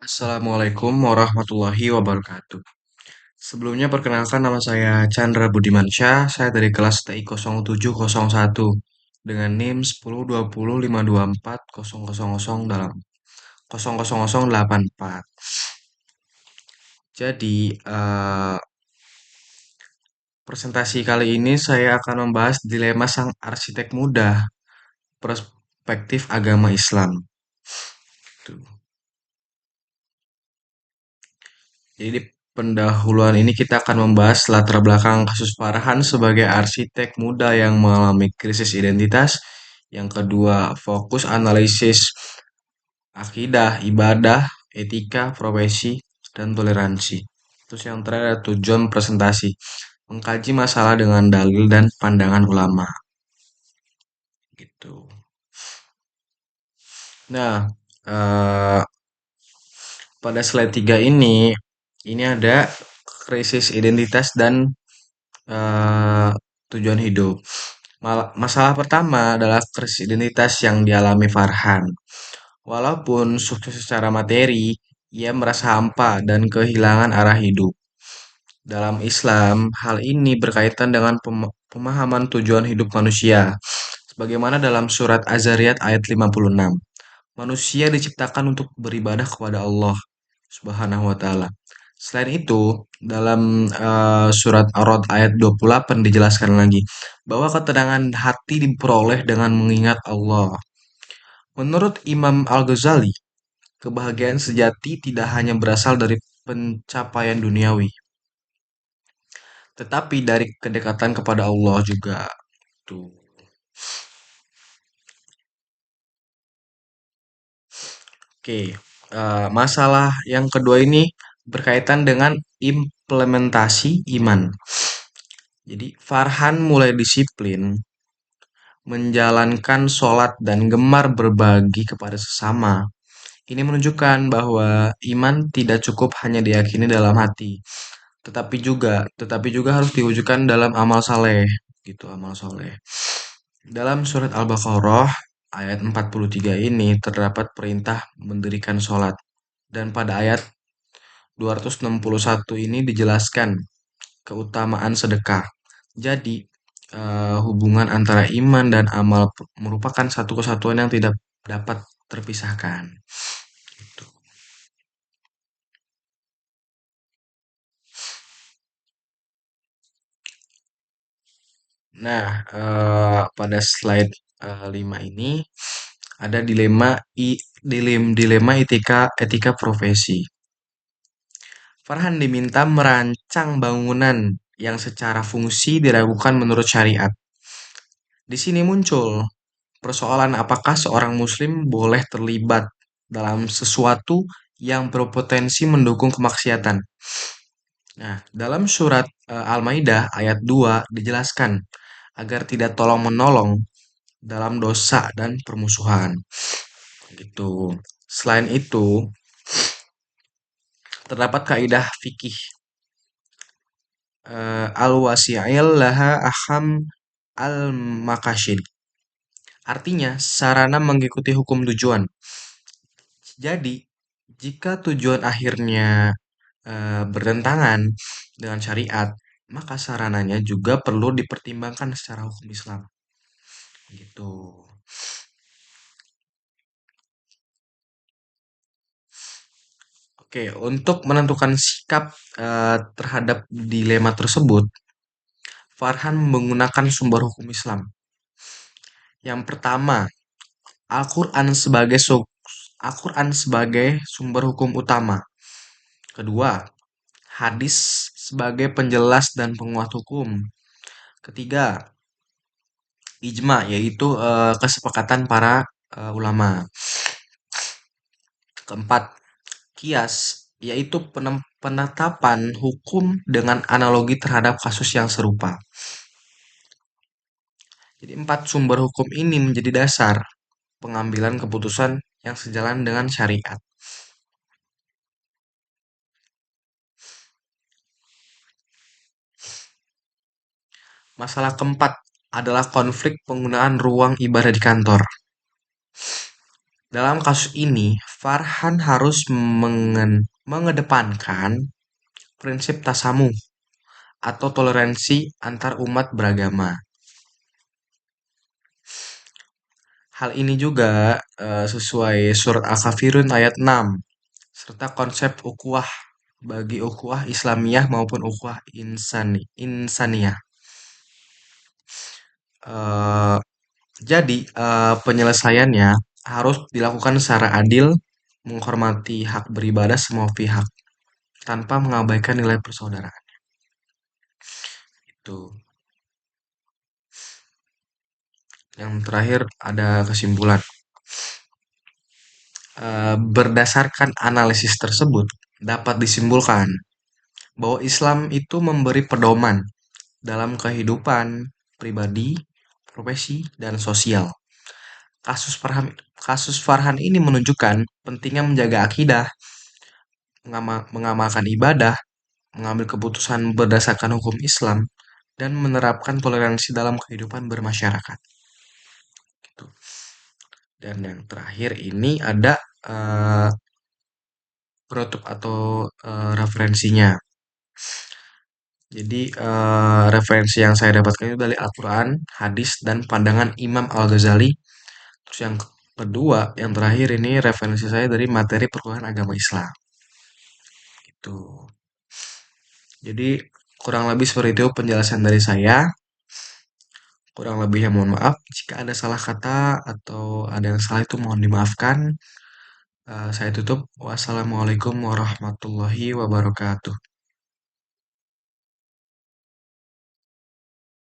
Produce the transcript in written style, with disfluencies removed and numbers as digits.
Assalamualaikum warahmatullahi wabarakatuh. Sebelumnya perkenalkan nama saya Chandra Budimansyah, saya dari kelas TI 0701 dengan NIM 1020524000 dalam 00084. Jadi, presentasi kali ini saya akan membahas dilema sang arsitek muda, perspektif agama Islam. Tuh. Jadi di pendahuluan ini kita akan membahas latar belakang kasus Farhan sebagai arsitek muda yang mengalami krisis identitas. Yang kedua, fokus analisis akidah, ibadah, etika, profesi, dan toleransi. Terus yang terakhir ada tujuan presentasi, mengkaji masalah dengan dalil dan pandangan ulama. Gitu. Nah, eh, pada slide 3 ini ada krisis identitas dan eh, tujuan hidup. Masalah pertama adalah krisis identitas yang dialami Farhan. Walaupun sukses secara materi, ia merasa hampa dan kehilangan arah hidup. Dalam Islam, hal ini berkaitan dengan pemahaman tujuan hidup manusia. Sebagaimana dalam surat Az-Zariyat ayat 56. Manusia diciptakan untuk beribadah kepada Allah Subhanahu wa taala. Selain itu, dalam surat Ar-Rod ayat 28 dijelaskan lagi bahwa ketenangan hati diperoleh dengan mengingat Allah. Menurut Imam Al-Ghazali, kebahagiaan sejati tidak hanya berasal dari pencapaian duniawi, tetapi dari kedekatan kepada Allah juga. Tuh. Oke, masalah yang kedua ini berkaitan dengan implementasi iman. Jadi Farhan mulai disiplin menjalankan sholat dan gemar berbagi kepada sesama. Ini menunjukkan bahwa iman tidak cukup hanya diyakini dalam hati, tetapi juga harus diwujudkan dalam amal saleh, gitu amal soleh. Dalam surat Al-Baqarah ayat 43 ini terdapat perintah mendirikan sholat, dan pada ayat 261 ini dijelaskan keutamaan sedekah. Jadi, hubungan antara iman dan amal merupakan satu kesatuan yang tidak dapat terpisahkan. Gitu. Nah, pada slide 5 ini ada dilema etika profesi. Farhan diminta merancang bangunan yang secara fungsi diragukan menurut syariat. Di sini muncul persoalan apakah seorang muslim boleh terlibat dalam sesuatu yang berpotensi mendukung kemaksiatan. Nah, dalam surat Al-Maidah ayat 2 dijelaskan agar tidak tolong-menolong dalam dosa dan permusuhan. Gitu. Selain itu, terdapat kaidah fikih al-wasi'il laha aham al-makasid. Artinya, sarana mengikuti hukum tujuan. Jadi, jika tujuan akhirnya bertentangan dengan syariat, maka sarananya juga perlu dipertimbangkan secara hukum Islam. Gitu. Oke, untuk menentukan sikap terhadap dilema tersebut, Farhan menggunakan sumber hukum Islam. Yang pertama, Al-Quran sebagai sumber hukum utama. Kedua, hadis sebagai penjelas dan penguat hukum. Ketiga, ijma yaitu kesepakatan para ulama. Keempat, kias yaitu penetapan hukum dengan analogi terhadap kasus yang serupa. Jadi empat sumber hukum ini menjadi dasar pengambilan keputusan yang sejalan dengan syariat. Masalah keempat adalah konflik penggunaan ruang ibadah di kantor. Dalam kasus ini, Farhan harus mengedepankan prinsip tasamuh atau toleransi antar umat beragama. Hal ini juga sesuai surat Al-Kafirun ayat 6 serta konsep ukhuwah bagi ukhuwah Islamiyah maupun ukhuwah insaniyah. Eh, jadi penyelesaiannya harus dilakukan secara adil, menghormati hak beribadah semua pihak tanpa mengabaikan nilai persaudaraan. Itu. Yang terakhir ada kesimpulan. Berdasarkan analisis tersebut, dapat disimpulkan bahwa Islam itu memberi pedoman dalam kehidupan pribadi, profesi, dan sosial. Kasus Farhan, kasus Farhan ini menunjukkan pentingnya menjaga akidah, mengamalkan ibadah, mengambil keputusan berdasarkan hukum Islam, dan menerapkan toleransi dalam kehidupan bermasyarakat. Gitu. Dan yang terakhir ini ada eh, penutup atau referensinya. Jadi referensi yang saya dapatkan itu dari Al-Quran, hadis, dan pandangan Imam Al-Ghazali. Terus yang kedua, yang terakhir ini referensi saya dari materi perkuliahan agama Islam. Itu. Jadi kurang lebih seperti itu penjelasan dari saya. Kurang lebihnya mohon maaf. Jika ada salah kata atau ada yang salah itu mohon dimaafkan. Saya tutup. Wassalamualaikum warahmatullahi wabarakatuh.